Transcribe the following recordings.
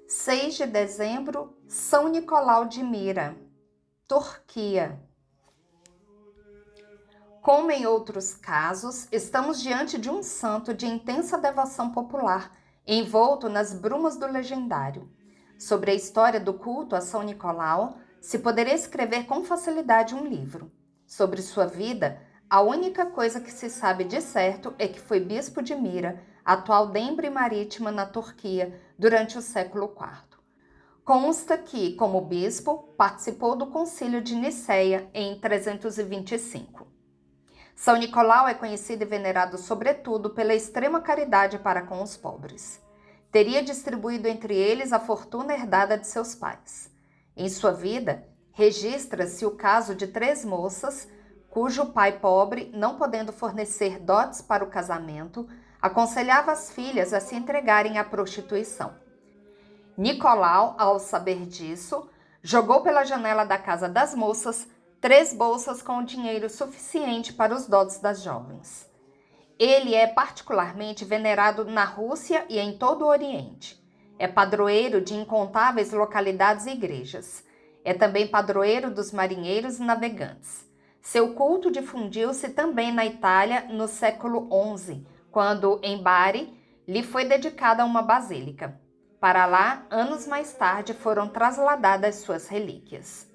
6 de dezembro, São Nicolau de Mira, Turquia. Como em outros casos, estamos diante de um santo de intensa devoção popular, envolto nas brumas do legendário. Sobre a história do culto a São Nicolau, se poderia escrever com facilidade um livro. Sobre sua vida, a única coisa que se sabe de certo é que foi bispo de Mira, atual Dembre Marítima na Turquia, durante o século IV. Consta que, como bispo, participou do Concílio de Nicéia em 325. São Nicolau é conhecido e venerado sobretudo pela extrema caridade para com os pobres. Teria distribuído entre eles a fortuna herdada de seus pais. Em sua vida, registra-se o caso de 3 moças, cujo pai pobre, não podendo fornecer dotes para o casamento, aconselhava as filhas a se entregarem à prostituição. Nicolau, ao saber disso, jogou pela janela da casa das moças 3 bolsas com dinheiro suficiente para os dotes das jovens. Ele é particularmente venerado na Rússia e em todo o Oriente. É padroeiro de incontáveis localidades e igrejas. É também padroeiro dos marinheiros e navegantes. Seu culto difundiu-se também na Itália no século XI, quando, em Bari, lhe foi dedicada uma basílica. Para lá, anos mais tarde, foram trasladadas suas relíquias.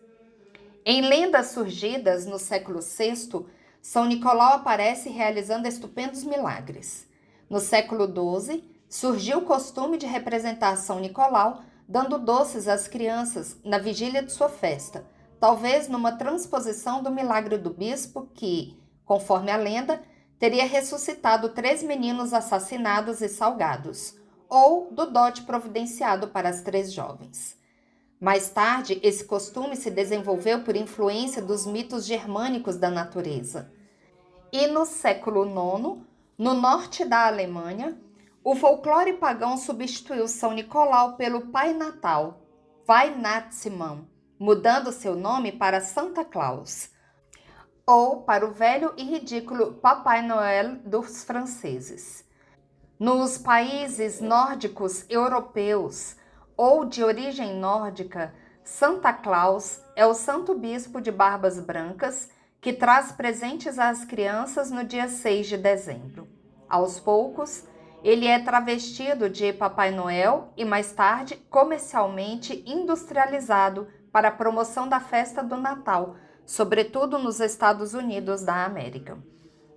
Em lendas surgidas no século VI, São Nicolau aparece realizando estupendos milagres. No século XII, surgiu o costume de representar São Nicolau dando doces às crianças na vigília de sua festa, talvez numa transposição do milagre do bispo que, conforme a lenda, teria ressuscitado 3 meninos assassinados e salgados, ou do dote providenciado para as 3 jovens. Mais tarde, esse costume se desenvolveu por influência dos mitos germânicos da natureza. E no século IX, no norte da Alemanha, o folclore pagão substituiu São Nicolau pelo Pai Natal, Weihnachtsmann, mudando seu nome para Santa Claus, ou para o velho e ridículo Papai Noel dos franceses. Nos países nórdicos europeus ou de origem nórdica, Santa Claus é o santo bispo de barbas brancas que traz presentes às crianças no dia 6 de dezembro. Aos poucos, ele é travestido de Papai Noel e mais tarde comercialmente industrializado para a promoção da festa do Natal, sobretudo nos Estados Unidos da América.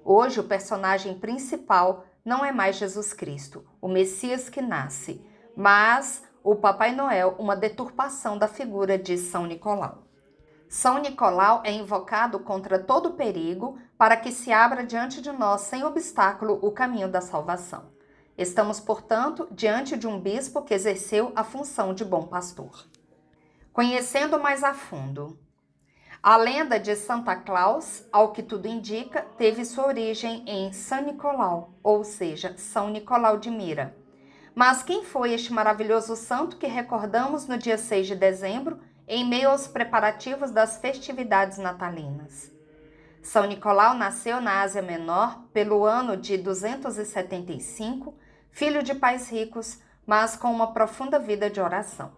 Hoje, o personagem principal não é mais Jesus Cristo, o Messias que nasce, mas o Papai Noel, uma deturpação da figura de São Nicolau. São Nicolau é invocado contra todo perigo para que se abra diante de nós sem obstáculo o caminho da salvação. Estamos, portanto, diante de um bispo que exerceu a função de bom pastor. Conhecendo mais a fundo, a lenda de Santa Claus, ao que tudo indica, teve sua origem em São Nicolau, ou seja, São Nicolau de Mira. Mas quem foi este maravilhoso santo que recordamos no dia 6 de dezembro, em meio aos preparativos das festividades natalinas? São Nicolau nasceu na Ásia Menor pelo ano de 275, filho de pais ricos, mas com uma profunda vida de oração.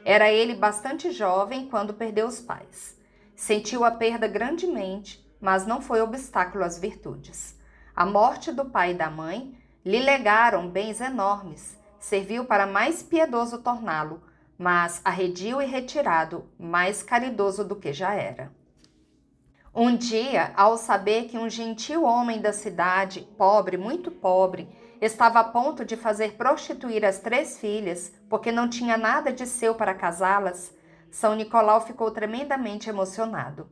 Era ele bastante jovem quando perdeu os pais. Sentiu a perda grandemente, mas não foi obstáculo às virtudes. A morte do pai e da mãe lhe legaram bens enormes, serviu para mais piedoso torná-lo, mas arredio e retirado, mais caridoso do que já era. Um dia, ao saber que um gentil homem da cidade, pobre, muito pobre, estava a ponto de fazer prostituir as 3 filhas, porque não tinha nada de seu para casá-las, São Nicolau ficou tremendamente emocionado.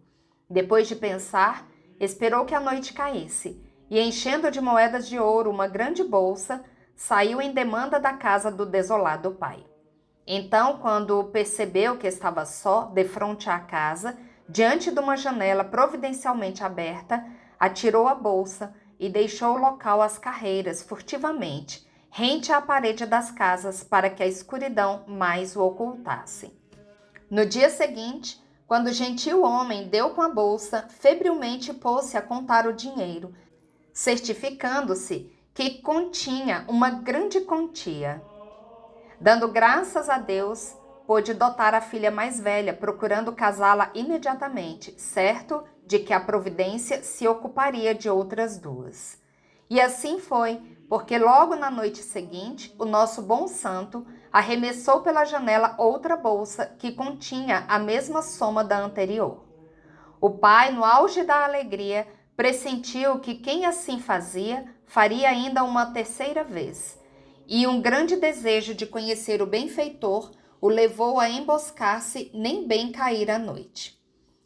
Depois de pensar, esperou que a noite caísse e, enchendo de moedas de ouro uma grande bolsa, saiu em demanda da casa do desolado pai. Então, quando percebeu que estava só, defronte à casa, diante de uma janela providencialmente aberta, atirou a bolsa e deixou o local às carreiras, furtivamente, rente à parede das casas, para que a escuridão mais o ocultasse. No dia seguinte, quando o gentil homem deu com a bolsa, febrilmente pôs-se a contar o dinheiro, certificando-se que continha uma grande quantia. Dando graças a Deus, pôde dotar a filha mais velha, procurando casá-la imediatamente, certo de que a providência se ocuparia de outras duas. E assim foi, porque logo na noite seguinte, o nosso bom santo arremessou pela janela outra bolsa que continha a mesma soma da anterior. O pai, no auge da alegria, pressentiu que quem assim fazia, faria ainda uma terceira vez. E um grande desejo de conhecer o benfeitor o levou a emboscar-se nem bem cair a noite.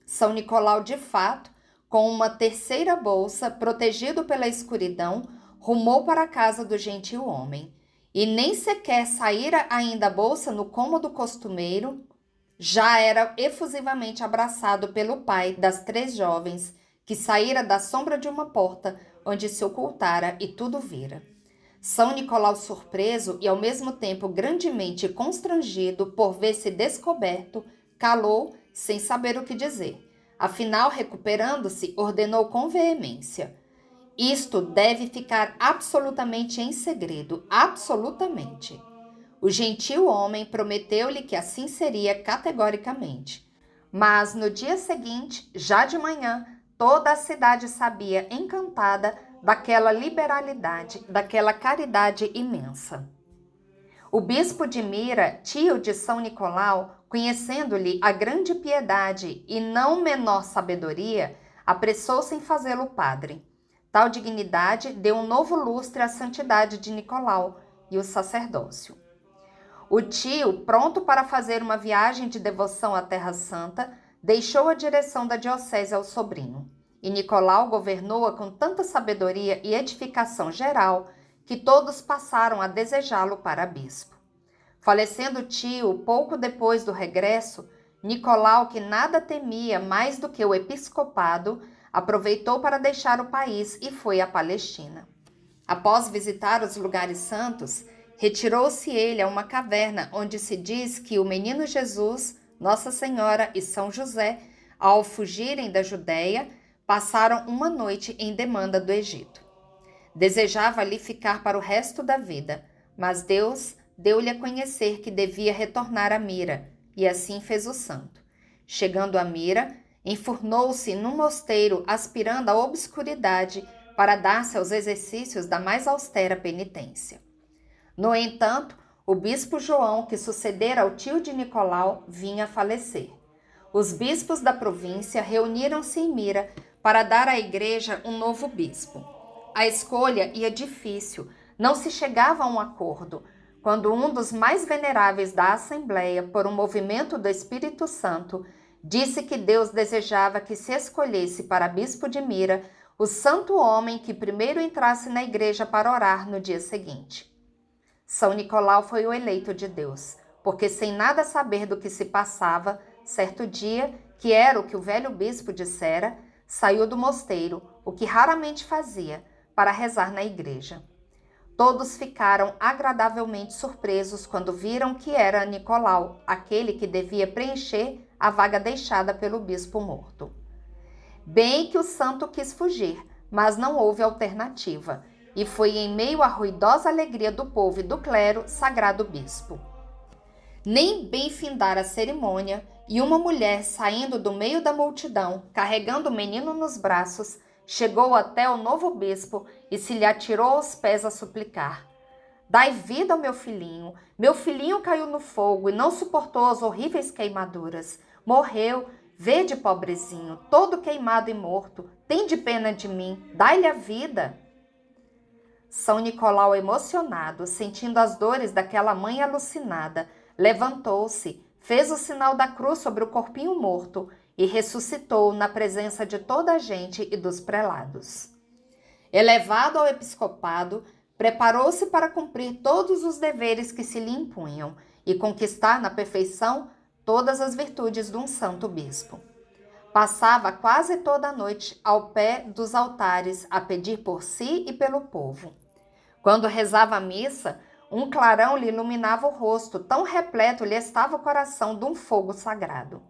São Nicolau, de fato, com uma terceira bolsa, protegido pela escuridão, rumou para a casa do gentil homem. E nem sequer saíra ainda a bolsa no cômodo costumeiro, já era efusivamente abraçado pelo pai das 3 jovens, que saíra da sombra de uma porta, onde se ocultara e tudo vira. São Nicolau, surpreso e ao mesmo tempo grandemente constrangido por ver-se descoberto, calou, sem saber o que dizer. Afinal, recuperando-se, ordenou com veemência: isto deve ficar absolutamente em segredo, absolutamente. O gentil homem prometeu-lhe que assim seria categoricamente. Mas no dia seguinte, já de manhã, toda a cidade sabia, encantada, daquela liberalidade, daquela caridade imensa. O bispo de Mira, tio de São Nicolau, conhecendo-lhe a grande piedade e não menor sabedoria, apressou-se em fazê-lo padre. Tal dignidade deu um novo lustre à santidade de Nicolau e o sacerdócio. O tio, pronto para fazer uma viagem de devoção à Terra Santa, deixou a direção da diocese ao sobrinho. E Nicolau governou-a com tanta sabedoria e edificação geral que todos passaram a desejá-lo para bispo. Falecendo o tio pouco depois do regresso, Nicolau, que nada temia mais do que o episcopado, aproveitou para deixar o país e foi à Palestina. Após visitar os lugares santos, retirou-se ele a uma caverna onde se diz que o menino Jesus, Nossa Senhora e São José, ao fugirem da Judéia, passaram uma noite em demanda do Egito. Desejava ali ficar para o resto da vida, mas Deus deu-lhe a conhecer que devia retornar a Mira, e assim fez o santo. Chegando a Mira, enfurnou-se num mosteiro aspirando à obscuridade para dar-se aos exercícios da mais austera penitência. No entanto, o bispo João, que sucedera ao tio de Nicolau, vinha a falecer. Os bispos da província reuniram-se em Mira para dar à igreja um novo bispo. A escolha ia difícil, não se chegava a um acordo, quando um dos mais veneráveis da Assembleia, por um movimento do Espírito Santo, disse que Deus desejava que se escolhesse para bispo de Mira o santo homem que primeiro entrasse na igreja para orar no dia seguinte. São Nicolau foi o eleito de Deus, porque sem nada saber do que se passava, certo dia, que era o que o velho bispo dissera, saiu do mosteiro, o que raramente fazia, para rezar na igreja. Todos ficaram agradavelmente surpresos quando viram que era Nicolau, aquele que devia preencher a vaga deixada pelo bispo morto. Bem que o santo quis fugir, mas não houve alternativa, e foi em meio à ruidosa alegria do povo e do clero sagrado bispo. Nem bem findara a cerimônia, e uma mulher, saindo do meio da multidão, carregando o menino nos braços, chegou até o novo bispo e se lhe atirou aos pés a suplicar: dai vida ao meu filhinho caiu no fogo e não suportou as horríveis queimaduras. Morreu, vede pobrezinho, todo queimado e morto, tende pena de mim, dai-lhe a vida. São Nicolau, emocionado, sentindo as dores daquela mãe alucinada, levantou-se, fez o sinal da cruz sobre o corpinho morto e ressuscitou na presença de toda a gente e dos prelados. Elevado ao episcopado, preparou-se para cumprir todos os deveres que se lhe impunham e conquistar na perfeição todas as virtudes de um santo bispo. Passava quase toda a noite ao pé dos altares a pedir por si e pelo povo. Quando rezava a missa, um clarão lhe iluminava o rosto, tão repleto lhe estava o coração de um fogo sagrado.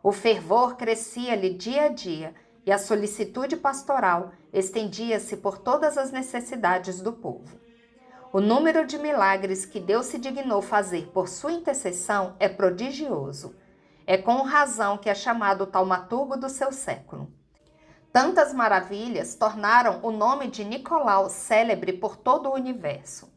O fervor crescia-lhe dia a dia e a solicitude pastoral estendia-se por todas as necessidades do povo. O número de milagres que Deus se dignou fazer por sua intercessão é prodigioso. É com razão que é chamado o taumaturgo do seu século. Tantas maravilhas tornaram o nome de Nicolau célebre por todo o universo.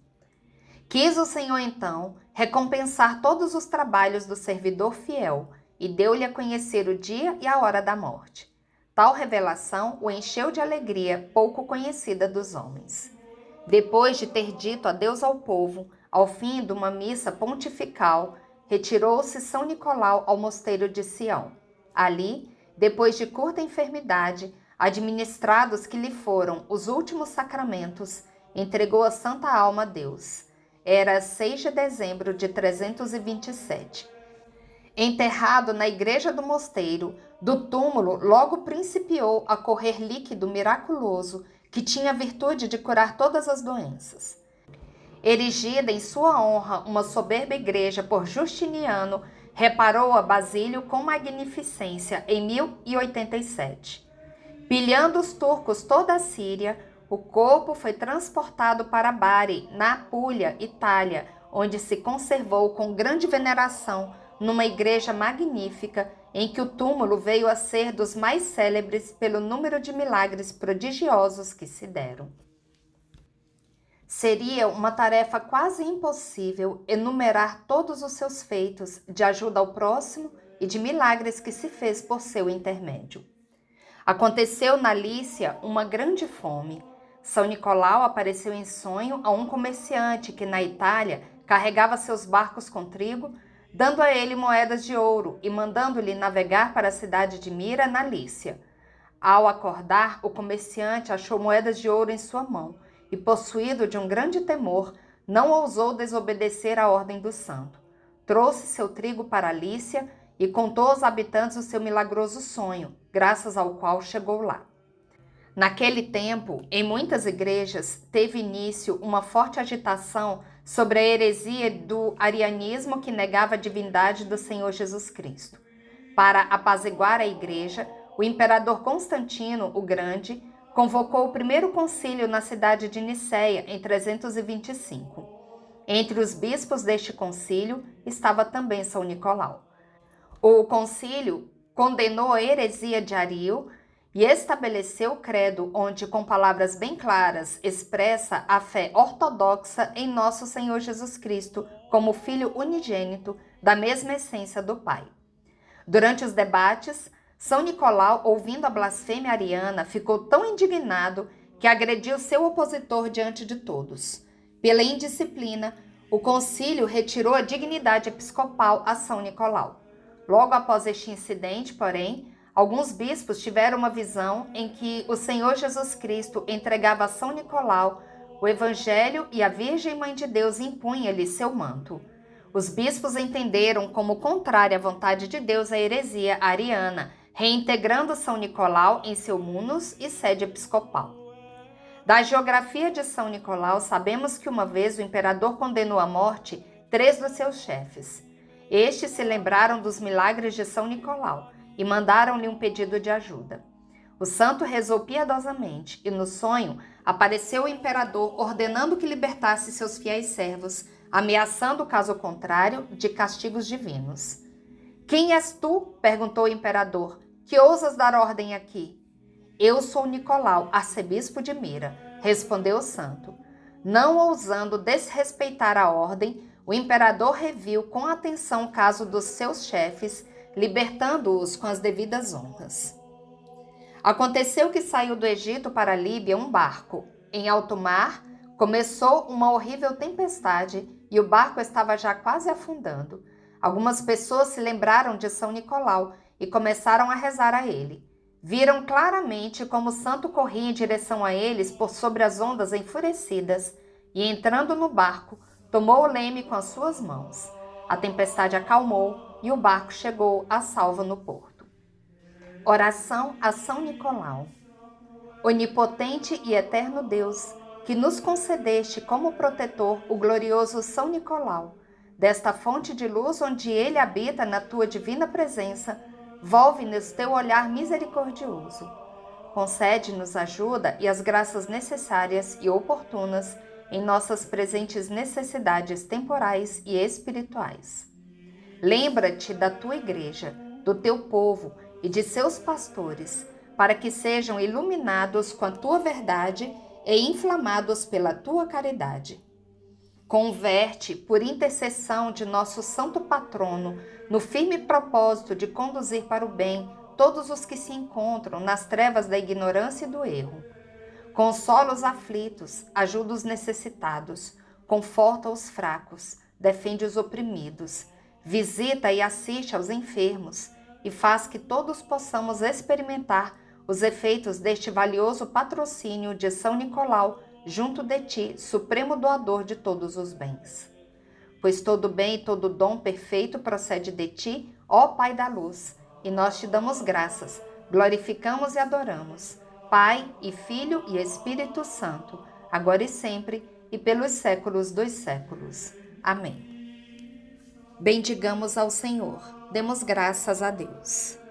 Quis o Senhor, então, recompensar todos os trabalhos do servidor fiel e deu-lhe a conhecer o dia e a hora da morte. Tal revelação o encheu de alegria pouco conhecida dos homens. Depois de ter dito adeus ao povo, ao fim de uma missa pontifical, retirou-se São Nicolau ao mosteiro de Sião. Ali, depois de curta enfermidade, administrados que lhe foram os últimos sacramentos, entregou a santa alma a Deus. Era 6 de dezembro de 327. Enterrado na igreja do mosteiro, do túmulo logo principiou a correr líquido miraculoso que tinha a virtude de curar todas as doenças. Erigida em sua honra uma soberba igreja por Justiniano, reparou-a Basílio com magnificência em 1087. Pilhando os turcos toda a Síria, o corpo foi transportado para Bari, na Apulia, Itália, onde se conservou com grande veneração numa igreja magnífica, em que o túmulo veio a ser dos mais célebres pelo número de milagres prodigiosos que se deram. Seria uma tarefa quase impossível enumerar todos os seus feitos de ajuda ao próximo e de milagres que se fez por seu intermédio. Aconteceu na Lícia uma grande fome. São Nicolau apareceu em sonho a um comerciante que na Itália carregava seus barcos com trigo, dando a ele moedas de ouro e mandando-lhe navegar para a cidade de Mira, na Lícia. Ao acordar, o comerciante achou moedas de ouro em sua mão e, possuído de um grande temor, não ousou desobedecer à ordem do santo. Trouxe seu trigo para a Lícia e contou aos habitantes o seu milagroso sonho, graças ao qual chegou lá. Naquele tempo, em muitas igrejas, teve início uma forte agitação sobre a heresia do arianismo que negava a divindade do Senhor Jesus Cristo. Para apaziguar a igreja, o imperador Constantino o Grande convocou o primeiro concílio na cidade de Nicéia em 325. Entre os bispos deste concílio estava também São Nicolau. O concílio condenou a heresia de Ario e estabeleceu o credo onde, com palavras bem claras, expressa a fé ortodoxa em nosso Senhor Jesus Cristo como Filho unigênito da mesma essência do Pai. Durante os debates, São Nicolau, ouvindo a blasfêmia ariana, ficou tão indignado que agrediu seu opositor diante de todos. Pela indisciplina, o concílio retirou a dignidade episcopal a São Nicolau. Logo após este incidente, porém, alguns bispos tiveram uma visão em que o Senhor Jesus Cristo entregava a São Nicolau o Evangelho e a Virgem Mãe de Deus impunha-lhe seu manto. Os bispos entenderam como contrária à vontade de Deus a heresia ariana, reintegrando São Nicolau em seu munus e sede episcopal. Da geografia de São Nicolau, sabemos que uma vez o imperador condenou à morte 3 dos seus chefes. Estes se lembraram dos milagres de São Nicolau e mandaram-lhe um pedido de ajuda. O santo rezou piedosamente e, no sonho, apareceu o imperador ordenando que libertasse seus fiéis servos, ameaçando, caso contrário, de castigos divinos. "Quem és tu?", perguntou o imperador, "que ousas dar ordem aqui?" "Eu sou Nicolau, arcebispo de Mira", respondeu o santo. Não ousando desrespeitar a ordem, o imperador reviu com atenção o caso dos seus chefes, libertando-os com as devidas honras. Aconteceu que saiu do Egito para a Líbia um barco. Em alto mar, começou uma horrível tempestade e o barco estava já quase afundando. Algumas pessoas se lembraram de São Nicolau e começaram a rezar a ele. Viram claramente como o santo corria em direção a eles por sobre as ondas enfurecidas e, entrando no barco, tomou o leme com as suas mãos. A tempestade acalmou e o barco chegou a salvo no porto. Oração a São Nicolau. Onipotente e eterno Deus, que nos concedeste como protetor o glorioso São Nicolau, desta fonte de luz onde ele habita na tua divina presença, volve-nos teu olhar misericordioso. Concede-nos ajuda e as graças necessárias e oportunas em nossas presentes necessidades temporais e espirituais. Lembra-te da tua igreja, do teu povo e de seus pastores, para que sejam iluminados com a tua verdade e inflamados pela tua caridade. Converte, por intercessão de nosso santo patrono, no firme propósito de conduzir para o bem todos os que se encontram nas trevas da ignorância e do erro. Consola os aflitos, ajuda os necessitados, conforta os fracos, defende os oprimidos, visita e assiste aos enfermos e faz que todos possamos experimentar os efeitos deste valioso patrocínio de São Nicolau junto de ti, supremo doador de todos os bens. Pois todo bem e todo dom perfeito procede de ti, ó Pai da luz, e nós te damos graças, glorificamos e adoramos, Pai e Filho e Espírito Santo, agora e sempre e pelos séculos dos séculos. Amém. Bendigamos ao Senhor, demos graças a Deus.